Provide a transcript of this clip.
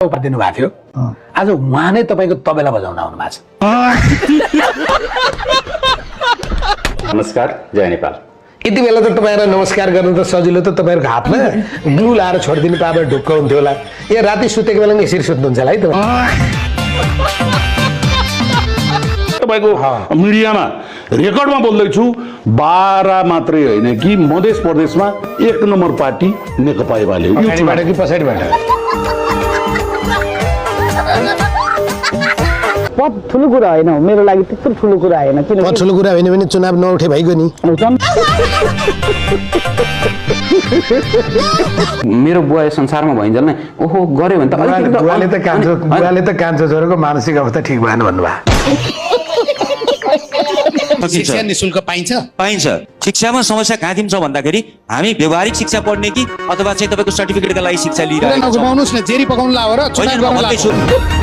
दिनुभएको थियो आज उहाँ नै तपाईँको तबेला बजाउन आउनु भएको छ। नमस्कार, जय नेपाल। यति बेला त तपाईँहरूलाई नमस्कार गर्नु त सजिलो त तपाईँहरूको हातमा ग्लु लाएर छोडिदिनु तपाईँ ढुक्क हुन्थ्यो होला। यहाँ राति सुतेको बेला नि यसरी सुत्नुहुन्छ होला है त। तपाईँको मिडियामा रेकर्डमा बोल्दैछु 12 मात्रै होइन कि मध्य प्रदेशमा 1 नम्बर पार्टी नेकपा एमाले हो। पछाडिबाट कि पछाडिबाट पद ठुलो कुरा होइन हो मेरो लागि, त्यस्तो ठुलो कुरा होइन। किन ठुलो कुरा होइन भने चुनाव नउठे भइगयो नि। मेरो बुवा यो संसारमा भइन्जेल नै ओहो गर्यो भने त बुवाले त कान्छो छोराको मानसिक अवस्था ठिक भएन भन्नुभयो। शिक्षा निशुल्क पाइन्छ? पाइन्छ। शिक्षामा समस्या कहाँदेखि छ भन्दाखेरि हामी व्यवहारिक शिक्षा पढ्ने कि अथवा चाहिँ तपाईँको सर्टिफिकेटका लागि शिक्षा लिइरहेको छौँ। नगुमाउनुस् न, जेरी पकाउनु लाओ र चुनाव गर्न लाओ।